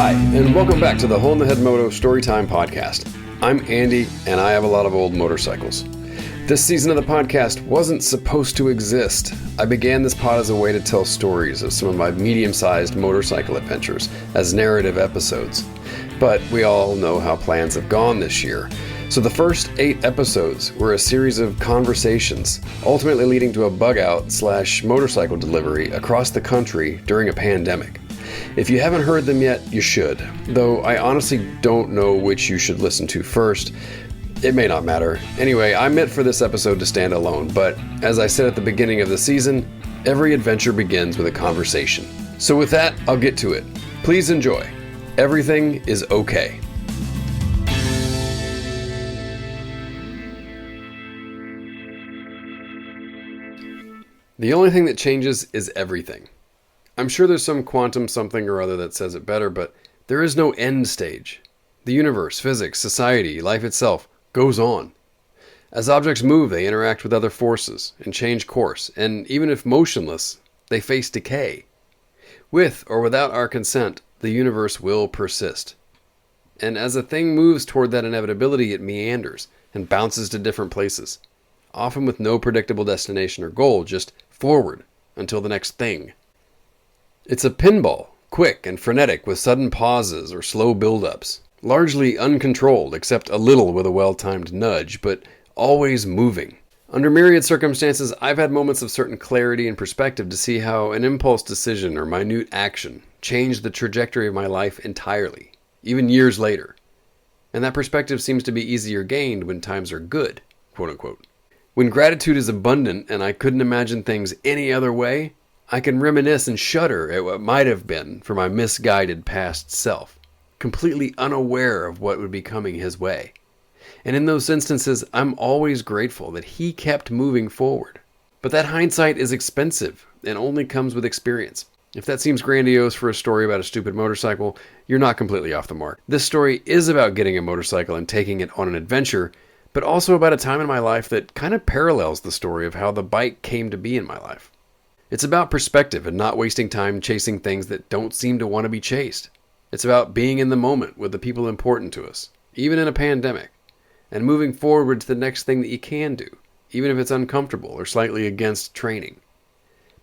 Hi, and welcome back to the Head Moto Storytime Podcast. I'm Andy, and I have a lot of old motorcycles. This season of the podcast wasn't supposed to exist. I began this pod as a way to tell stories of some of my medium-sized motorcycle adventures as narrative episodes. But we all know how plans have gone this year. So the first 8 episodes were a series of conversations, ultimately leading to a bug-out/motorcycle delivery across the country during a pandemic. If you haven't heard them yet, you should, though I honestly don't know which you should listen to first. It may not matter. Anyway, I meant for this episode to stand alone, but as I said at the beginning of the season, every adventure begins with a conversation. So with that, I'll get to it. Please enjoy. Everything is okay. The only thing that changes is everything. I'm sure there's some quantum something or other that says it better, but there is no end stage. The universe, physics, society, life itself goes on. As objects move, they interact with other forces and change course, and even if motionless, they face decay. With or without our consent, the universe will persist. And as a thing moves toward that inevitability, it meanders and bounces to different places, often with no predictable destination or goal, just forward until the next thing. It's a pinball, quick and frenetic with sudden pauses or slow build-ups, largely uncontrolled except a little with a well-timed nudge, but always moving. Under myriad circumstances, I've had moments of certain clarity and perspective to see how an impulse decision or minute action changed the trajectory of my life entirely, even years later. And that perspective seems to be easier gained when times are good, quote-unquote. When gratitude is abundant and I couldn't imagine things any other way, I can reminisce and shudder at what might have been for my misguided past self, completely unaware of what would be coming his way. And in those instances, I'm always grateful that he kept moving forward. But that hindsight is expensive and only comes with experience. If that seems grandiose for a story about a stupid motorcycle, you're not completely off the mark. This story is about getting a motorcycle and taking it on an adventure, but also about a time in my life that kind of parallels the story of how the bike came to be in my life. It's about perspective and not wasting time chasing things that don't seem to want to be chased. It's about being in the moment with the people important to us, even in a pandemic, and moving forward to the next thing that you can do, even if it's uncomfortable or slightly against training.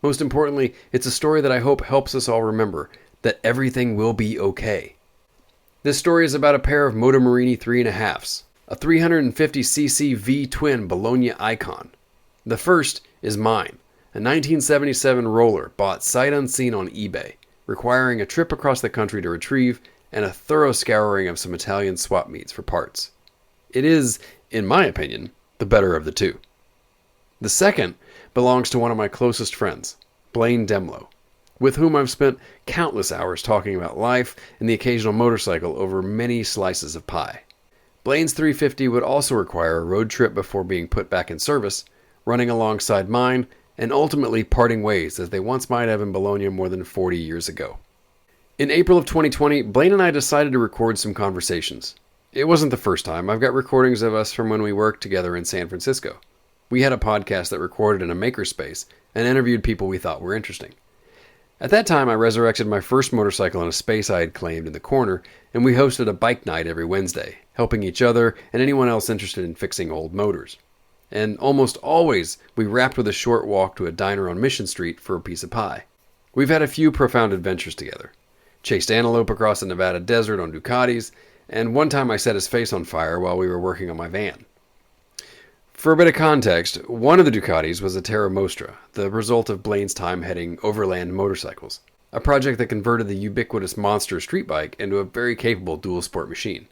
Most importantly, it's a story that I hope helps us all remember that everything will be okay. This story is about a pair of Moto Morini 3.5s, a 350cc V-twin Bologna icon. The first is mine. A 1977 roller bought sight unseen on eBay, requiring a trip across the country to retrieve and a thorough scouring of some Italian swap meets for parts. It is, in my opinion, the better of the two. The second belongs to one of my closest friends, Blaine Dehmlow, with whom I've spent countless hours talking about life and the occasional motorcycle over many slices of pie. Blaine's 350 would also require a road trip before being put back in service, running alongside mine, and ultimately parting ways as they once might have in Bologna more than 40 years ago. In April of 2020, Blaine and I decided to record some conversations. It wasn't the first time. I've got recordings of us from when we worked together in San Francisco. We had a podcast that recorded in a makerspace and interviewed people we thought were interesting. At that time, I resurrected my first motorcycle in a space I had claimed in the corner, and we hosted a bike night every Wednesday, helping each other and anyone else interested in fixing old motors. And almost always, we wrapped with a short walk to a diner on Mission Street for a piece of pie. We've had a few profound adventures together. Chased antelope across the Nevada desert on Ducatis, and one time I set his face on fire while we were working on my van. For a bit of context, one of the Ducatis was a Terra Mostra, the result of Blaine's time heading overland motorcycles, a project that converted the ubiquitous monster street bike into a very capable dual sport machine.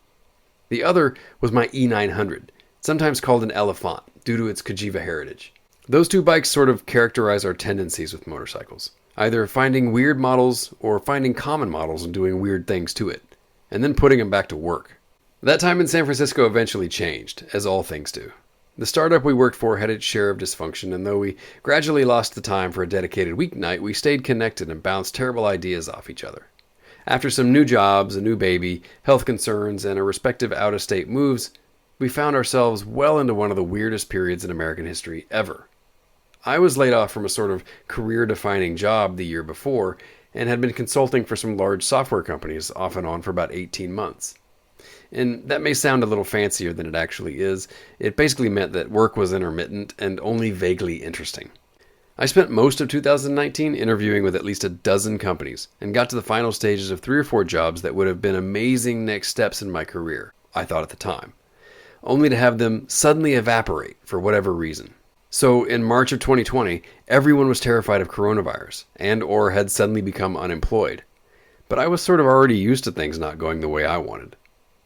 The other was my E900, sometimes called an Elephant, due to its Cagiva heritage. Those two bikes sort of characterize our tendencies with motorcycles, either finding weird models or finding common models and doing weird things to it, and then putting them back to work. That time in San Francisco eventually changed, as all things do. The startup we worked for had its share of dysfunction, and though we gradually lost the time for a dedicated weeknight, we stayed connected and bounced terrible ideas off each other. After some new jobs, a new baby, health concerns, and our respective out-of-state moves, we found ourselves well into one of the weirdest periods in American history ever. I was laid off from a sort of career-defining job the year before, and had been consulting for some large software companies off and on for about 18 months. And that may sound a little fancier than it actually is. It basically meant that work was intermittent and only vaguely interesting. I spent most of 2019 interviewing with at least a dozen companies and got to the final stages of 3 or 4 jobs that would have been amazing next steps in my career, I thought at the time, only to have them suddenly evaporate for whatever reason. So in March of 2020, everyone was terrified of coronavirus and or had suddenly become unemployed. But I was sort of already used to things not going the way I wanted.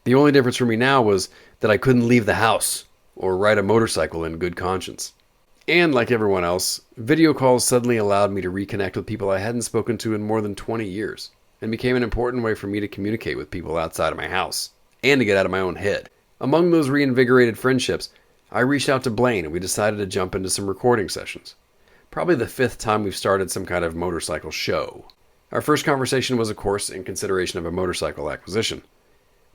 The only difference for me now was that I couldn't leave the house or ride a motorcycle in good conscience. And like everyone else, video calls suddenly allowed me to reconnect with people I hadn't spoken to in more than 20 years and became an important way for me to communicate with people outside of my house and to get out of my own head. Among those reinvigorated friendships, I reached out to Blaine and we decided to jump into some recording sessions. Probably the 5th time we've started some kind of motorcycle show. Our first conversation was, of course, in consideration of a motorcycle acquisition.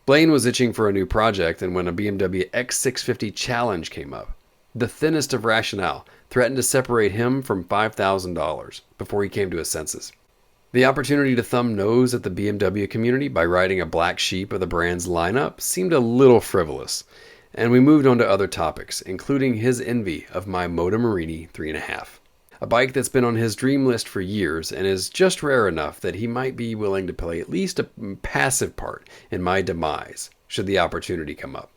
Blaine was itching for a new project, and when a BMW X650 Challenge came up, the thinnest of rationale threatened to separate him from $5,000 before he came to his senses. The opportunity to thumb nose at the BMW community by riding a black sheep of the brand's lineup seemed a little frivolous, and we moved on to other topics, including his envy of my Moto Morini 3.5, a bike that's been on his dream list for years and is just rare enough that he might be willing to play at least a passive part in my demise, should the opportunity come up,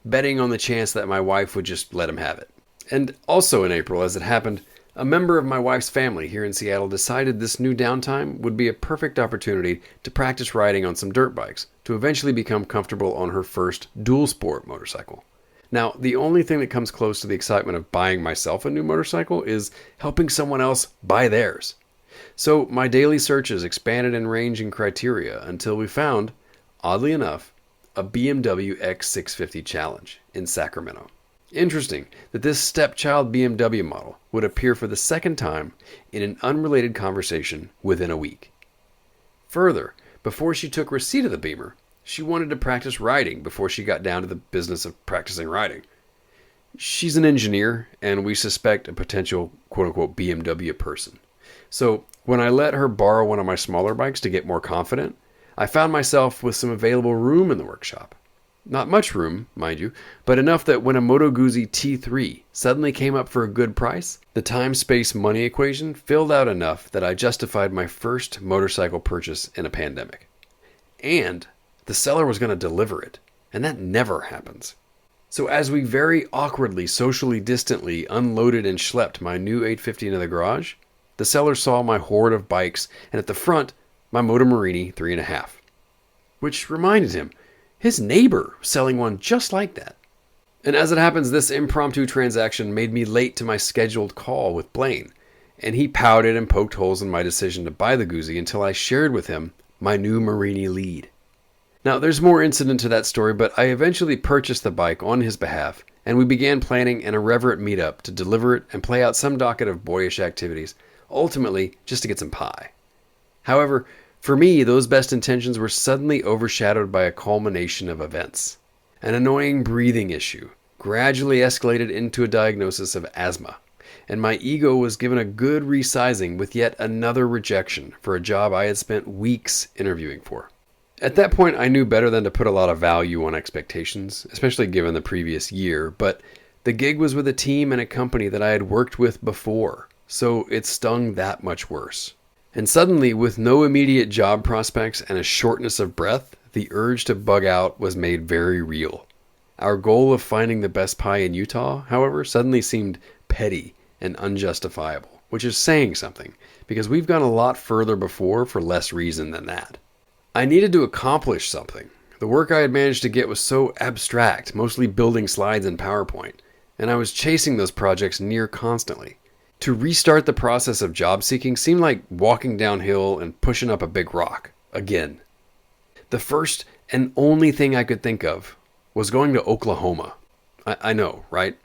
betting on the chance that my wife would just let him have it. And also in April, as it happened, a member of my wife's family here in Seattle decided this new downtime would be a perfect opportunity to practice riding on some dirt bikes to eventually become comfortable on her first dual sport motorcycle. Now, the only thing that comes close to the excitement of buying myself a new motorcycle is helping someone else buy theirs. So my daily searches expanded in range and criteria until we found, oddly enough, a BMW X650 Challenge in Sacramento. Interesting that this stepchild BMW model would appear for the second time in an unrelated conversation within a week. Further, before she took receipt of the Beamer, she wanted to practice riding before she got down to the business of practicing riding. She's an engineer, and we suspect a potential quote-unquote BMW person. So when I let her borrow one of my smaller bikes to get more confident, I found myself with some available room in the workshop. Not much room, mind you, but enough that when a Moto Guzzi T3 suddenly came up for a good price, the time-space-money equation filled out enough that I justified my first motorcycle purchase in a pandemic. And the seller was going to deliver it, and that never happens. So as we very awkwardly, socially distantly unloaded and schlepped my new 850 into the garage, the seller saw my horde of bikes, and at the front, my Moto Morini 3.5. Which reminded him, his neighbor was selling one just like that. And as it happens, this impromptu transaction made me late to my scheduled call with Blaine, and he pouted and poked holes in my decision to buy the Guzzi until I shared with him my new Morini lead. Now, there's more incident to that story, but I eventually purchased the bike on his behalf, and we began planning an irreverent meetup to deliver it and play out some docket of boyish activities, ultimately just to get some pie. However, for me, those best intentions were suddenly overshadowed by a culmination of events. An annoying breathing issue gradually escalated into a diagnosis of asthma, and my ego was given a good resizing with yet another rejection for a job I had spent weeks interviewing for. At that point, I knew better than to put a lot of value on expectations, especially given the previous year, but the gig was with a team and a company that I had worked with before, so it stung that much worse. And suddenly, with no immediate job prospects and a shortness of breath, the urge to bug out was made very real. Our goal of finding the best pie in Utah, however, suddenly seemed petty and unjustifiable, which is saying something, because we've gone a lot further before for less reason than that. I needed to accomplish something. The work I had managed to get was so abstract, mostly building slides in PowerPoint, and I was chasing those projects near constantly. To restart the process of job seeking seemed like walking downhill and pushing up a big rock, again. The first and only thing I could think of was going to Oklahoma. I know, right?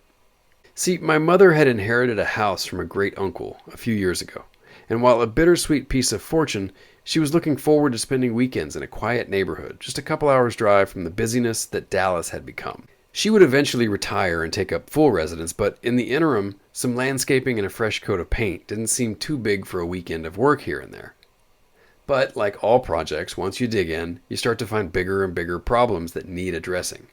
See, my mother had inherited a house from a great uncle a few years ago, and while a bittersweet piece of fortune, she was looking forward to spending weekends in a quiet neighborhood, just a couple hours drive from the busyness that Dallas had become. She would eventually retire and take up full residence, but in the interim, some landscaping and a fresh coat of paint didn't seem too big for a weekend of work here and there. But like all projects, once you dig in, you start to find bigger and bigger problems that need addressing.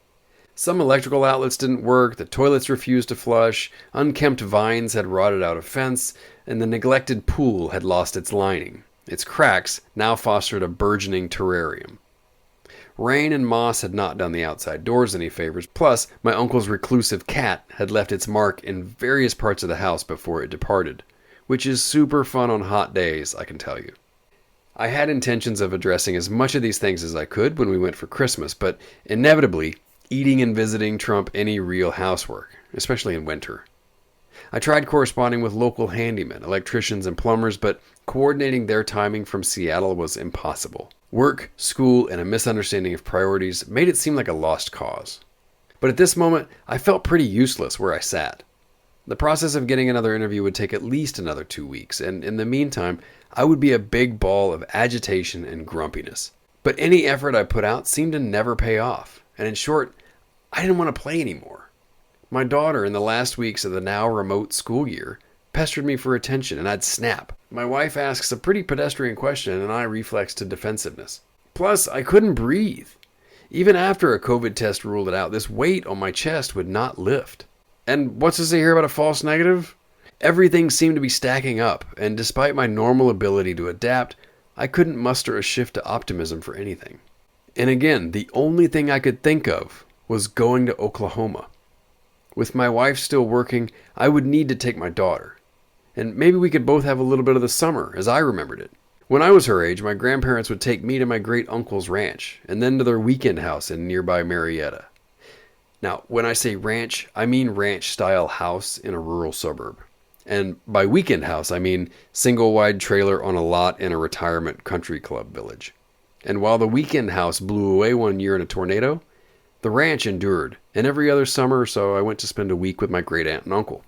Some electrical outlets didn't work, the toilets refused to flush, unkempt vines had rotted out a fence, and the neglected pool had lost its lining. Its cracks now fostered a burgeoning terrarium. Rain and moss had not done the outside doors any favors, plus my uncle's reclusive cat had left its mark in various parts of the house before it departed, which is super fun on hot days, I can tell you. I had intentions of addressing as much of these things as I could when we went for Christmas, but inevitably, eating and visiting trump any real housework, especially in winter. I tried corresponding with local handymen, electricians, and plumbers, but coordinating their timing from Seattle was impossible. Work, school, and a misunderstanding of priorities made it seem like a lost cause. But at this moment, I felt pretty useless where I sat. The process of getting another interview would take at least another 2 weeks, and in the meantime, I would be a big ball of agitation and grumpiness. But any effort I put out seemed to never pay off, and in short, I didn't want to play anymore. My daughter, in the last weeks of the now remote school year, pestered me for attention, and I'd snap. My wife asks a pretty pedestrian question, and I reflex to defensiveness. Plus, I couldn't breathe. Even after a COVID test ruled it out, this weight on my chest would not lift. And what's to say here about a false negative? Everything seemed to be stacking up, and despite my normal ability to adapt, I couldn't muster a shift to optimism for anything. And again, the only thing I could think of was going to Oklahoma. With my wife still working, I would need to take my daughter. And maybe we could both have a little bit of the summer, as I remembered it. When I was her age, my grandparents would take me to my great-uncle's ranch, and then to their weekend house in nearby Marietta. Now, when I say ranch, I mean ranch-style house in a rural suburb. And by weekend house, I mean single-wide trailer on a lot in a retirement country club village. And while the weekend house blew away one year in a tornado, the ranch endured, and every other summer or so I went to spend a week with my great-aunt and uncle.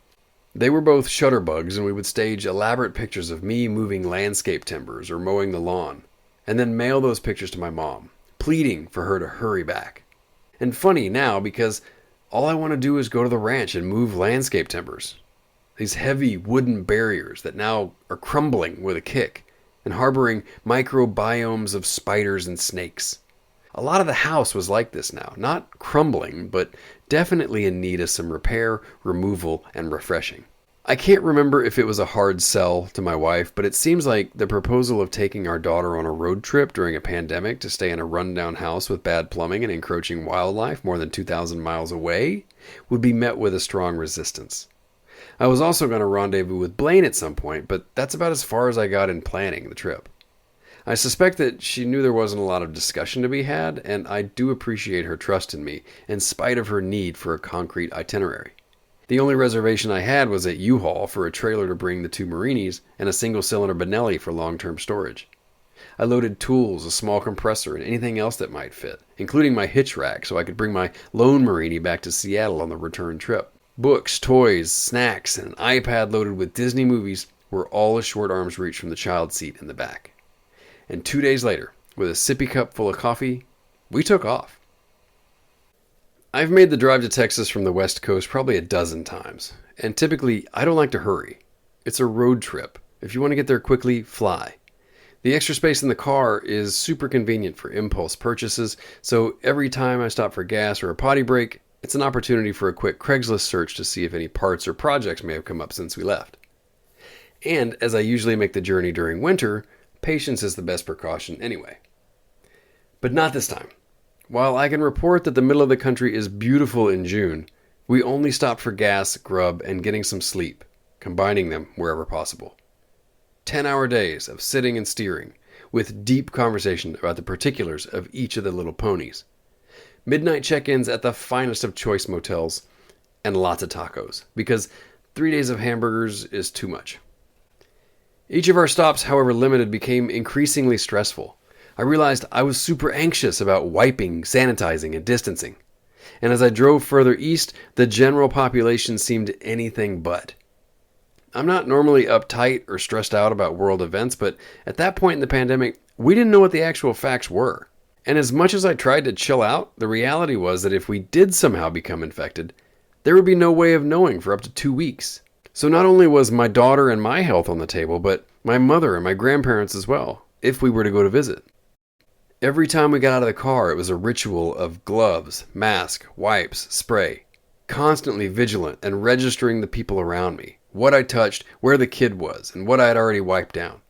They were both shutterbugs, and we would stage elaborate pictures of me moving landscape timbers or mowing the lawn, and then mail those pictures to my mom, pleading for her to hurry back. And funny now, because all I want to do is go to the ranch and move landscape timbers. These heavy wooden barriers that now are crumbling with a kick, and harboring microbiomes of spiders and snakes. A lot of the house was like this now, not crumbling, but definitely in need of some repair, removal, and refreshing. I can't remember if it was a hard sell to my wife, but it seems like the proposal of taking our daughter on a road trip during a pandemic to stay in a rundown house with bad plumbing and encroaching wildlife more than 2,000 miles away would be met with a strong resistance. I was also going to rendezvous with Blaine at some point, but that's about as far as I got in planning the trip. I suspect that she knew there wasn't a lot of discussion to be had, and I do appreciate her trust in me, in spite of her need for a concrete itinerary. The only reservation I had was at U-Haul for a trailer to bring the 2 Marinis and a single-cylinder Benelli for long-term storage. I loaded tools, a small compressor, and anything else that might fit, including my hitch rack so I could bring my lone Marini back to Seattle on the return trip. Books, toys, snacks, and an iPad loaded with Disney movies were all a short arm's reach from the child seat in the back. And 2 days later, with a sippy cup full of coffee, we took off. I've made the drive to Texas from the West Coast probably a dozen times, and typically I don't like to hurry. It's a road trip. If you want to get there quickly, fly. The extra space in the car is super convenient for impulse purchases, so every time I stop for gas or a potty break, it's an opportunity for a quick Craigslist search to see if any parts or projects may have come up since we left. And as I usually make the journey during winter, patience is the best precaution anyway. But not this time. While I can report that the middle of the country is beautiful in June, we only stopped for gas, grub, and getting some sleep, combining them wherever possible. 10-hour days of sitting and steering, with deep conversation about the particulars of each of the little ponies. Midnight check-ins at the finest of choice motels, and lots of tacos, because 3 days of hamburgers is too much. Each of our stops, however limited, became increasingly stressful. I realized I was super anxious about wiping, sanitizing, and distancing. And as I drove further east, the general population seemed anything but. I'm not normally uptight or stressed out about world events, but at that point in the pandemic, we didn't know what the actual facts were. And as much as I tried to chill out, the reality was that if we did somehow become infected, there would be no way of knowing for up to 2 weeks. So not only was my daughter and my health on the table, but my mother and my grandparents as well. if we were to go to visit. Every time we got out of the car, it was a ritual of gloves, mask, wipes, spray, constantly vigilant and registering the people around me, what I touched, where the kid was, and what I had already wiped down.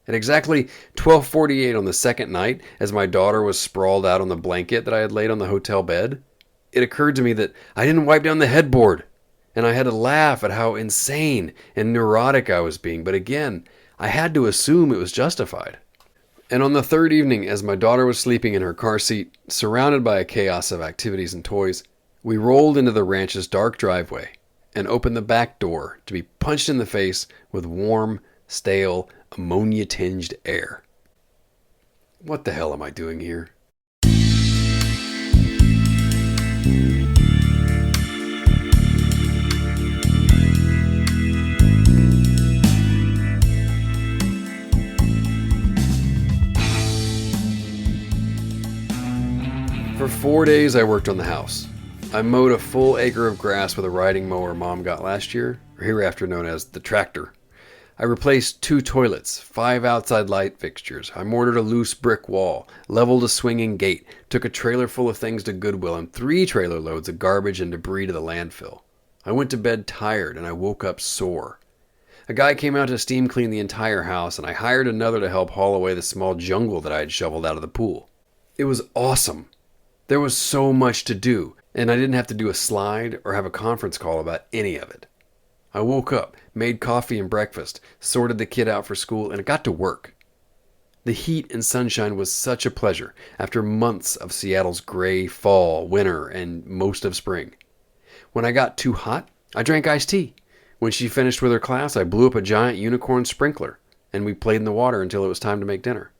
At exactly 12:48 on the second night, as my daughter was sprawled out on the blanket that I had laid on the hotel bed, it occurred to me that I didn't wipe down the headboard, and I had to laugh at how insane and neurotic I was being, but again, I had to assume it was justified. And on the third evening, as my daughter was sleeping in her car seat, surrounded by a chaos of activities and toys, we rolled into the ranch's dark driveway and opened the back door to be punched in the face with warm, stale, ammonia-tinged air. What the hell am I doing here? For 4 days I worked on the house. I mowed a full acre of grass with a riding mower Mom got last year, or hereafter known as the tractor. I replaced 2 toilets, 5 outside light fixtures. I mortared a loose brick wall, leveled a swinging gate, took a trailer full of things to Goodwill, and 3 trailer loads of garbage and debris to the landfill. I went to bed tired, and I woke up sore. A guy came out to steam clean the entire house, and I hired another to help haul away the small jungle that I had shoveled out of the pool. It was awesome. There was so much to do, and I didn't have to do a slide or have a conference call about any of it. I woke up, made coffee and breakfast, sorted the kid out for school, and got to work. The heat and sunshine was such a pleasure after months of Seattle's gray fall, winter, and most of spring. When I got too hot, I drank iced tea. When she finished with her class, I blew up a giant unicorn sprinkler, and we played in the water until it was time to make dinner.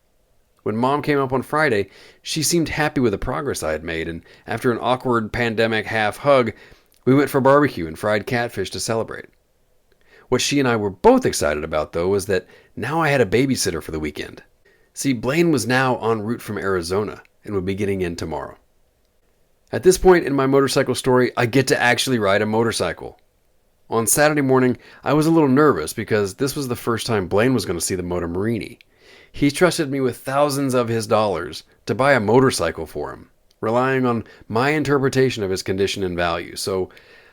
When Mom came up on Friday, she seemed happy with the progress I had made, and after an awkward pandemic half hug, we went for barbecue and fried catfish to celebrate. What she and I were both excited about, though, was that now I had a babysitter for the weekend. See, Blaine was now en route from Arizona and would be getting in tomorrow. At this point in my motorcycle story, I get to actually ride a motorcycle. On Saturday morning, I was a little nervous because this was the first time Blaine was going to see the Motomorini. He trusted me with thousands of his dollars to buy a motorcycle for him, relying on my interpretation of his condition and value. So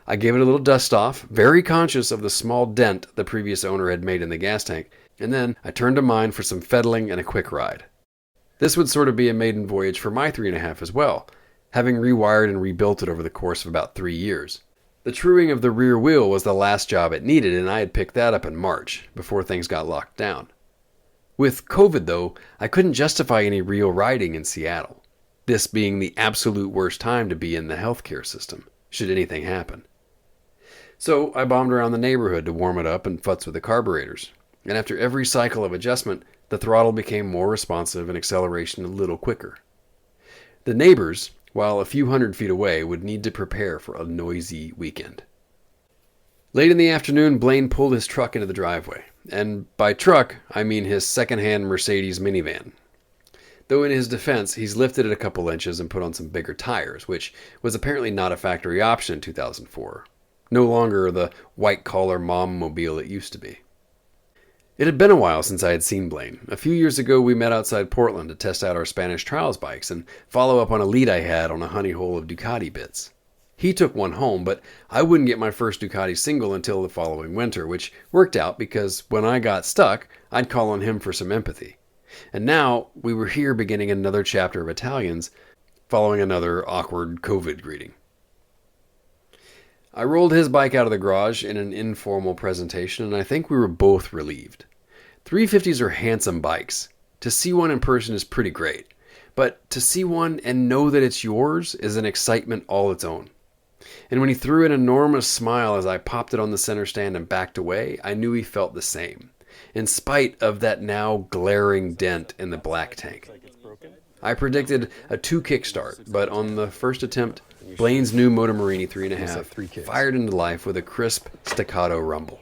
I gave it a little dust off, very conscious of the small dent the previous owner had made in the gas tank, and then I turned to mine for some fettling and a quick ride. This would sort of be a maiden voyage for my 3.5 as well, having rewired and rebuilt it over the course of about 3 years. The truing of the rear wheel was the last job it needed, and I had picked that up in March, before things got locked down. With COVID, though, I couldn't justify any real riding in Seattle, this being the absolute worst time to be in the healthcare system, should anything happen. So I bombed around the neighborhood to warm it up and futz with the carburetors, and after every cycle of adjustment, the throttle became more responsive and acceleration a little quicker. The neighbors, while a few hundred feet away, would need to prepare for a noisy weekend. Late in the afternoon, Blaine pulled his truck into the driveway. And by truck, I mean his second-hand Mercedes minivan. Though in his defense, he's lifted it a couple inches and put on some bigger tires, which was apparently not a factory option in 2004. No longer the white-collar mom-mobile it used to be. It had been a while since I had seen Blaine. A few years ago, we met outside Portland to test out our Spanish Trials bikes and follow up on a lead I had on a honey hole of Ducati bits. He took one home, but I wouldn't get my first Ducati single until the following winter, which worked out because when I got stuck, I'd call on him for some empathy. And now we were here beginning another chapter of Italians, following another awkward COVID greeting. I rolled his bike out of the garage in an informal presentation, and I think we were both relieved. 350s are handsome bikes. To see one in person is pretty great, but to see one and know that it's yours is an excitement all its own. And when he threw an enormous smile as I popped it on the center stand and backed away, I knew he felt the same, in spite of that now glaring dent in the black tank. I predicted a 2 kickstart, but on the first attempt, Blaine's new Motomorini 3.5 fired into life with a crisp staccato rumble.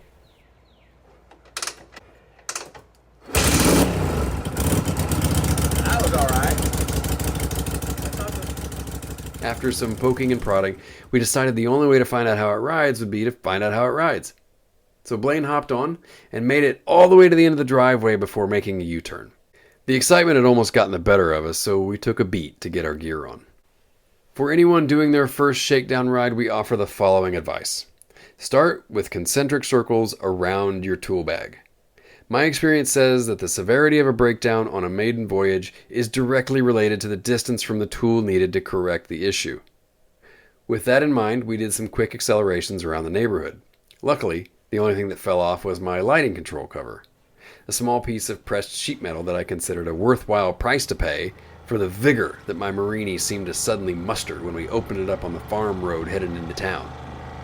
That was all right. After some poking and prodding, we decided the only way to find out how it rides would be to find out how it rides. So Blaine hopped on and made it all the way to the end of the driveway before making a U-turn. The excitement had almost gotten the better of us, so we took a beat to get our gear on. For anyone doing their first shakedown ride, we offer the following advice. Start with concentric circles around your tool bag. My experience says that the severity of a breakdown on a maiden voyage is directly related to the distance from the tool needed to correct the issue. With that in mind, we did some quick accelerations around the neighborhood. Luckily, the only thing that fell off was my lighting control cover. A small piece of pressed sheet metal that I considered a worthwhile price to pay for the vigor that my Marini seemed to suddenly muster when we opened it up on the farm road headed into town.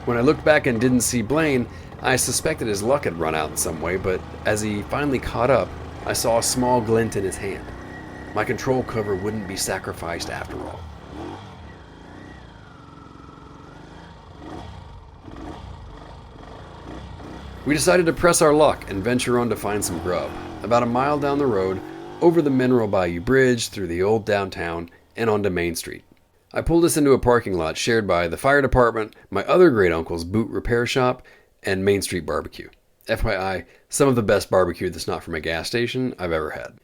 When I looked back and didn't see Blaine, I suspected his luck had run out in some way, but as he finally caught up, I saw a small glint in his hand. My control cover wouldn't be sacrificed after all. We decided to press our luck and venture on to find some grub. About a mile down the road, over the Mineral Bayou Bridge, through the old downtown, and onto Main Street. I pulled us into a parking lot shared by the fire department, my other great uncle's boot repair shop, and Main Street Barbecue. FYI, some of the best barbecue that's not from a gas station I've ever had.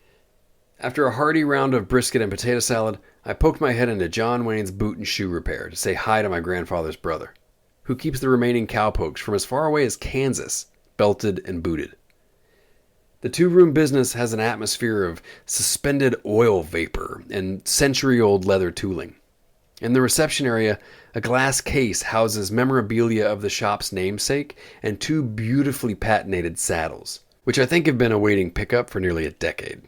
After a hearty round of brisket and potato salad, I poked my head into John Wayne's boot and shoe repair to say hi to my grandfather's brother, who keeps the remaining cowpokes from as far away as Kansas, belted and booted. The two-room business has an atmosphere of suspended oil vapor and century-old leather tooling. In the reception area, a glass case houses memorabilia of the shop's namesake and two beautifully patinated saddles, which I think have been awaiting pickup for nearly a decade.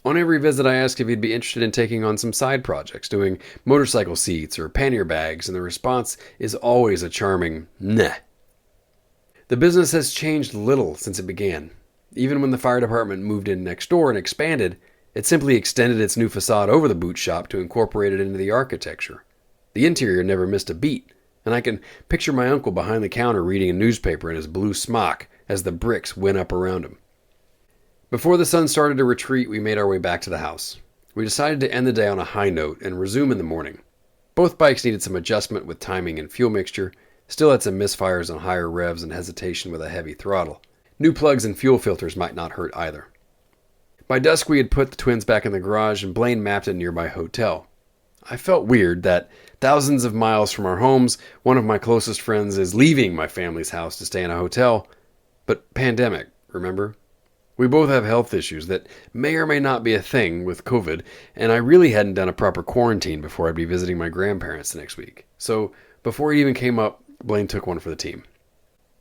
On every visit, I ask if he'd be interested in taking on some side projects, doing motorcycle seats or pannier bags, and the response is always a charming, nah. The business has changed little since it began. Even when the fire department moved in next door and expanded, it simply extended its new facade over the boot shop to incorporate it into the architecture. The interior never missed a beat, and I can picture my uncle behind the counter reading a newspaper in his blue smock as the bricks went up around him. Before the sun started to retreat, we made our way back to the house. We decided to end the day on a high note and resume in the morning. Both bikes needed some adjustment with timing and fuel mixture, still had some misfires on higher revs and hesitation with a heavy throttle. New plugs and fuel filters might not hurt either. By dusk, we had put the twins back in the garage and Blaine mapped a nearby hotel. I felt weird that thousands of miles from our homes, one of my closest friends is leaving my family's house to stay in a hotel. But pandemic, remember? We both have health issues that may or may not be a thing with COVID, and I really hadn't done a proper quarantine before I'd be visiting my grandparents the next week. So before it even came up, Blaine took one for the team.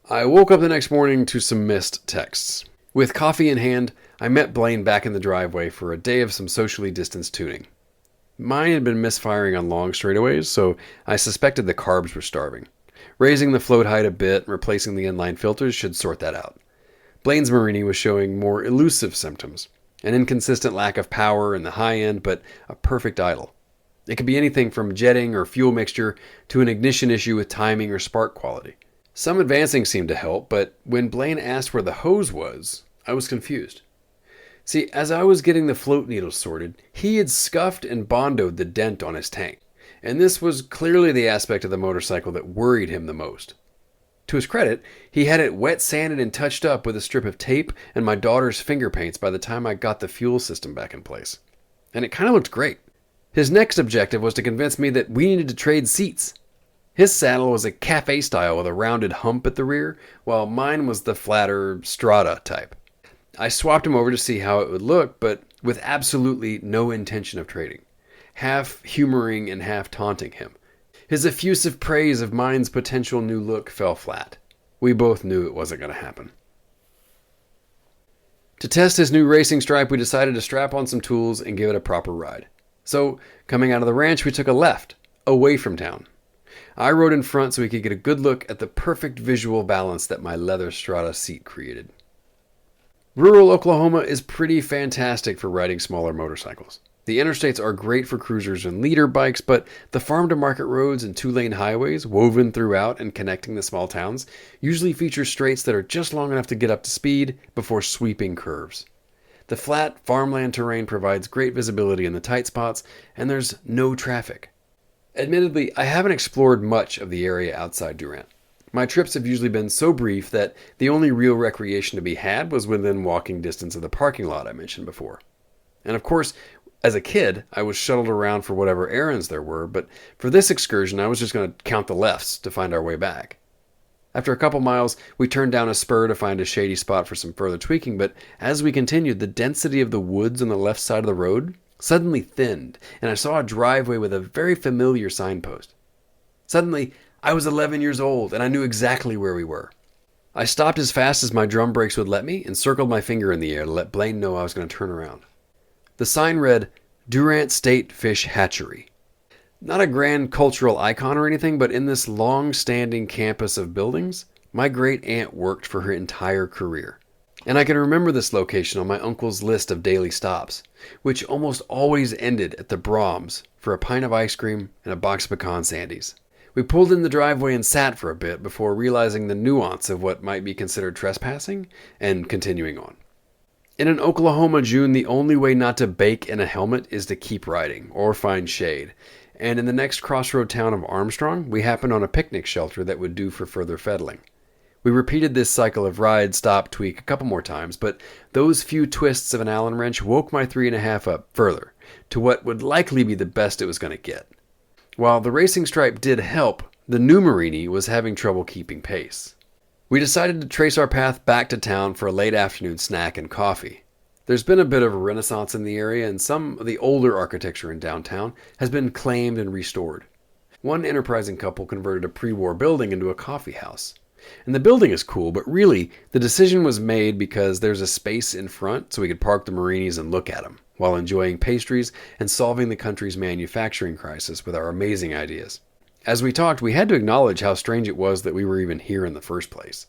I woke up the next morning to some missed texts. With coffee in hand, I met Blaine back in the driveway for a day of some socially distanced tuning. Mine had been misfiring on long straightaways, so I suspected the carbs were starving. Raising the float height a bit and replacing the inline filters should sort that out. Blaine's Marini was showing more elusive symptoms, an inconsistent lack of power in the high end, but a perfect idle. It could be anything from jetting or fuel mixture to an ignition issue with timing or spark quality. Some advancing seemed to help, but when Blaine asked where the hose was, I was confused. See, as I was getting the float needles sorted, he had scuffed and bondoed the dent on his tank, and this was clearly the aspect of the motorcycle that worried him the most. To his credit, he had it wet sanded and touched up with a strip of tape and my daughter's finger paints by the time I got the fuel system back in place. And it kind of looked great. His next objective was to convince me that we needed to trade seats. His saddle was a cafe style with a rounded hump at the rear, while mine was the flatter Strata type. I swapped him over to see how it would look, but with absolutely no intention of trading, half humoring and half taunting him. His effusive praise of mine's potential new look fell flat. We both knew it wasn't going to happen. To test his new racing stripe, we decided to strap on some tools and give it a proper ride. So, coming out of the ranch, we took a left, away from town. I rode in front so we could get a good look at the perfect visual balance that my leather Strata seat created. Rural Oklahoma is pretty fantastic for riding smaller motorcycles. The interstates are great for cruisers and leader bikes, but the farm-to-market roads and two-lane highways woven throughout and connecting the small towns usually feature straights that are just long enough to get up to speed before sweeping curves. The flat farmland terrain provides great visibility in the tight spots, and there's no traffic. Admittedly, I haven't explored much of the area outside Durant. My trips have usually been so brief that the only real recreation to be had was within walking distance of the parking lot I mentioned before. And of course, as a kid, I was shuttled around for whatever errands there were, but for this excursion, I was just going to count the lefts to find our way back. After a couple miles, we turned down a spur to find a shady spot for some further tweaking, but as we continued, the density of the woods on the left side of the road suddenly thinned, and I saw a driveway with a very familiar signpost. Suddenly, I was 11 years old, and I knew exactly where we were. I stopped as fast as my drum brakes would let me and circled my finger in the air to let Blaine know I was going to turn around. The sign read, Durant State Fish Hatchery. Not a grand cultural icon or anything, but in this long-standing campus of buildings, my great-aunt worked for her entire career. And I can remember this location on my uncle's list of daily stops, which almost always ended at the Brahms for a pint of ice cream and a box of pecan sandies. We pulled in the driveway and sat for a bit before realizing the nuance of what might be considered trespassing and continuing on. In an Oklahoma June, the only way not to bake in a helmet is to keep riding or find shade. And in the next crossroad town of Armstrong, we happened on a picnic shelter that would do for further fettling. We repeated this cycle of ride, stop, tweak a couple more times, but those few twists of an Allen wrench woke my 3.5 up further, to what would likely be the best it was going to get. While the racing stripe did help, the new Marini was having trouble keeping pace. We decided to trace our path back to town for a late afternoon snack and coffee. There's been a bit of a renaissance in the area, and some of the older architecture in downtown has been claimed and restored. One enterprising couple converted a pre-war building into a coffee house. And the building is cool, but really, the decision was made because there's a space in front so we could park the Marinis and look at them, while enjoying pastries and solving the country's manufacturing crisis with our amazing ideas. As we talked, we had to acknowledge how strange it was that we were even here in the first place.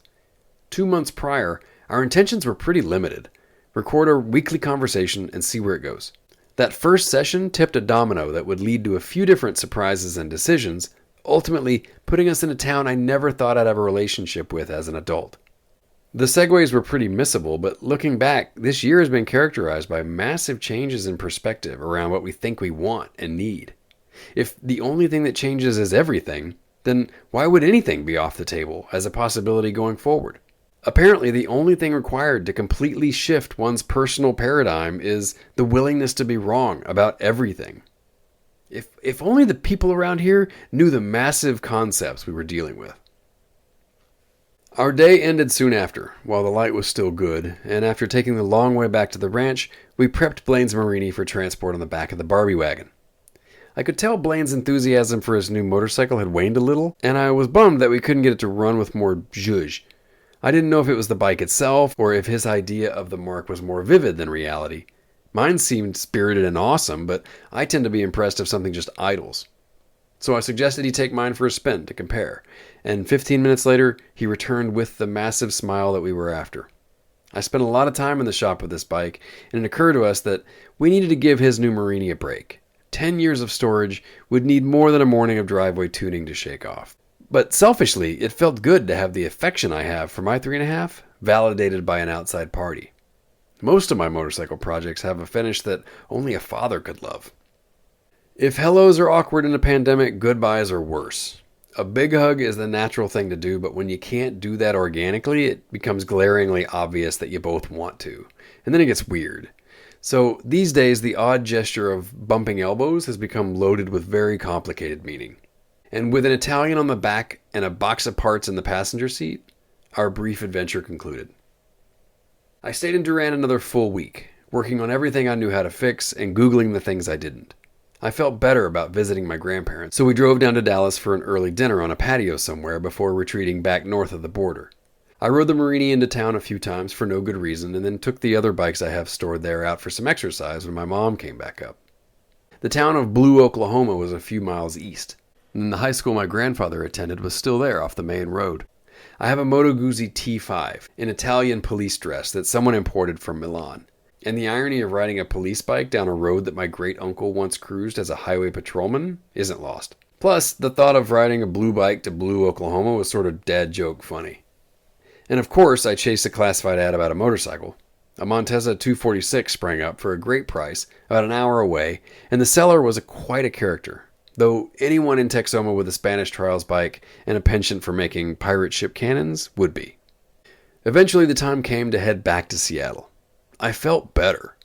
2 months prior, our intentions were pretty limited. Record a weekly conversation and see where it goes. That first session tipped a domino that would lead to a few different surprises and decisions, ultimately putting us in a town I never thought I'd have a relationship with as an adult. The segues were pretty missable, but looking back, this year has been characterized by massive changes in perspective around what we think we want and need. If the only thing that changes is everything, then why would anything be off the table as a possibility going forward? Apparently, the only thing required to completely shift one's personal paradigm is the willingness to be wrong about everything. If only the people around here knew the massive concepts we were dealing with. Our day ended soon after, while the light was still good, and after taking the long way back to the ranch, we prepped Blaine's Marini for transport on the back of the Barbie wagon. I could tell Blaine's enthusiasm for his new motorcycle had waned a little, and I was bummed that we couldn't get it to run with more zhuzh. I didn't know if it was the bike itself, or if his idea of the mark was more vivid than reality. Mine seemed spirited and awesome, but I tend to be impressed if something just idles. So I suggested he take mine for a spin to compare, and 15 minutes later, he returned with the massive smile that we were after. I spent a lot of time in the shop with this bike, and it occurred to us that we needed to give his new Marini a break. 10 years of storage would need more than a morning of driveway tuning to shake off. But selfishly, it felt good to have the affection I have for my 3.5 validated by an outside party. Most of my motorcycle projects have a finish that only a father could love. If hellos are awkward in a pandemic, goodbyes are worse. A big hug is the natural thing to do, but when you can't do that organically, it becomes glaringly obvious that you both want to. And then it gets weird. So these days, the odd gesture of bumping elbows has become loaded with very complicated meaning. And with an Italian on the back and a box of parts in the passenger seat, our brief adventure concluded. I stayed in Durant another full week, working on everything I knew how to fix and Googling the things I didn't. I felt better about visiting my grandparents, so we drove down to Dallas for an early dinner on a patio somewhere before retreating back north of the border. I rode the Marini into town a few times for no good reason, and then took the other bikes I have stored there out for some exercise when my mom came back up. The town of Blue, Oklahoma was a few miles east, and the high school my grandfather attended was still there off the main road. I have a Moto Guzzi T5, an Italian police dress that someone imported from Milan. And the irony of riding a police bike down a road that my great-uncle once cruised as a highway patrolman isn't lost. Plus, the thought of riding a blue bike to Blue, Oklahoma was sort of dad joke funny. And of course, I chased a classified ad about a motorcycle. A Montesa 246 sprang up for a great price, about an hour away, and the seller was quite a character. Though anyone in Texoma with a Spanish trials bike and a penchant for making pirate ship cannons would be. Eventually the time came to head back to Seattle. I felt better.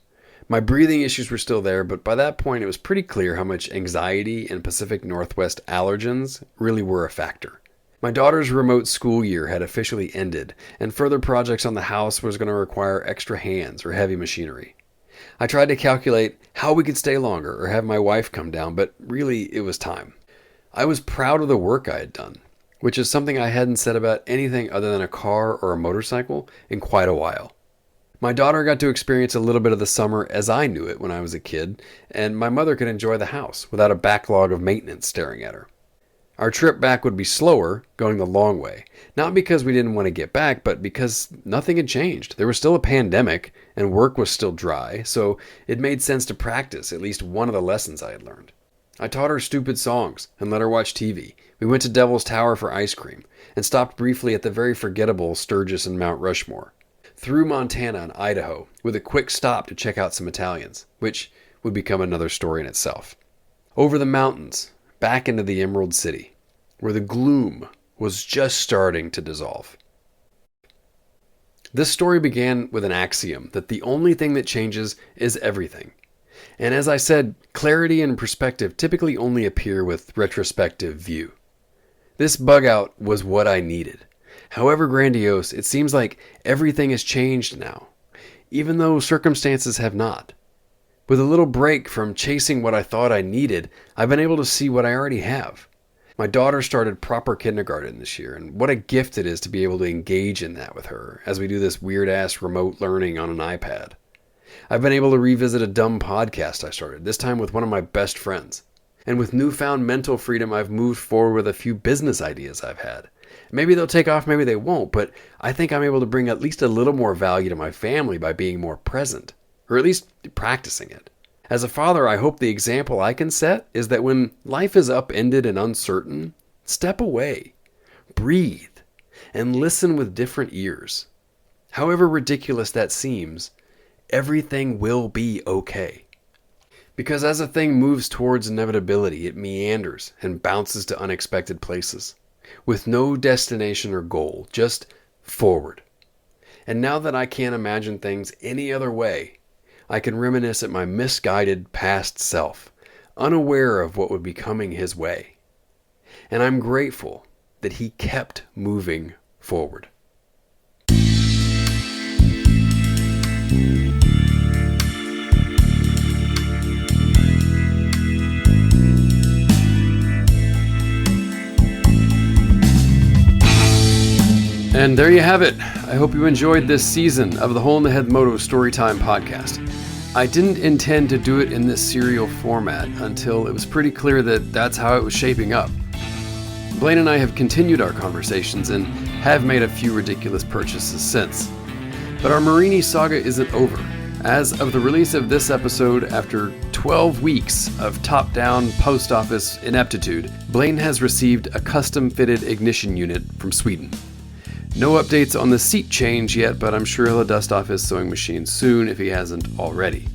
My breathing issues were still there, but by that point it was pretty clear how much anxiety and Pacific Northwest allergens really were a factor. My daughter's remote school year had officially ended, and further projects on the house was going to require extra hands or heavy machinery. I tried to calculate how we could stay longer or have my wife come down, but really it was time. I was proud of the work I had done, which is something I hadn't said about anything other than a car or a motorcycle in quite a while. My daughter got to experience a little bit of the summer as I knew it when I was a kid, and my mother could enjoy the house without a backlog of maintenance staring at her. Our trip back would be slower, going the long way, not because we didn't want to get back, but because nothing had changed. There was still a pandemic, and work was still dry, so it made sense to practice at least one of the lessons I had learned. I taught her stupid songs and let her watch TV. We went to Devil's Tower for ice cream, and stopped briefly at the very forgettable Sturgis and Mount Rushmore. Through Montana and Idaho, with a quick stop to check out some Italians, which would become another story in itself. Over the mountains, back into the Emerald City, where the gloom was just starting to dissolve. This story began with an axiom that the only thing that changes is everything. And as I said, clarity and perspective typically only appear with retrospective view. This bug out was what I needed. However grandiose, it seems like everything has changed now, even though circumstances have not. With a little break from chasing what I thought I needed, I've been able to see what I already have. My daughter started proper kindergarten this year, and what a gift it is to be able to engage in that with her as we do this weird-ass remote learning on an iPad. I've been able to revisit a dumb podcast I started, this time with one of my best friends. And with newfound mental freedom, I've moved forward with a few business ideas I've had. Maybe they'll take off, maybe they won't, but I think I'm able to bring at least a little more value to my family by being more present, or at least practicing it. As a father, I hope the example I can set is that when life is upended and uncertain, step away, breathe, and listen with different ears. However ridiculous that seems, everything will be okay. Because as a thing moves towards inevitability, it meanders and bounces to unexpected places, with no destination or goal, just forward. And now that I can't imagine things any other way, I can reminisce at my misguided past self, unaware of what would be coming his way. And I'm grateful that he kept moving forward. And there you have it. I hope you enjoyed this season of the Hole in the Head Moto Storytime Podcast. I didn't intend to do it in this serial format until it was pretty clear that that's how it was shaping up. Blaine and I have continued our conversations and have made a few ridiculous purchases since. But our Marini saga isn't over. As of the release of this episode, after 12 weeks of top-down post office ineptitude, Blaine has received a custom-fitted ignition unit from Sweden. No updates on the seat change yet, but I'm sure he'll dust off his sewing machine soon if he hasn't already.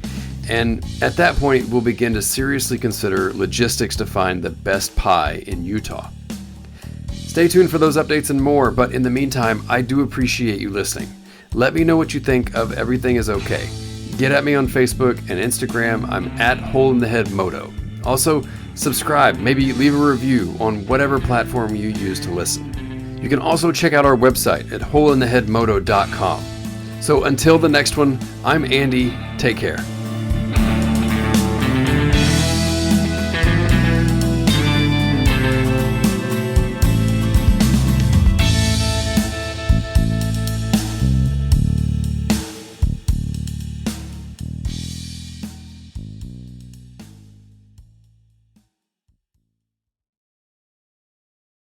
And at that point, we'll begin to seriously consider logistics to find the best pie in Utah. Stay tuned for those updates and more, but in the meantime, I do appreciate you listening. Let me know what you think of Everything Is Okay. Get at me on Facebook and Instagram. I'm at Hole in the Head Moto. Also, subscribe, maybe leave a review on whatever platform you use to listen. You can also check out our website at holeintheheadmoto.com. So until the next one, I'm Andy. Take care.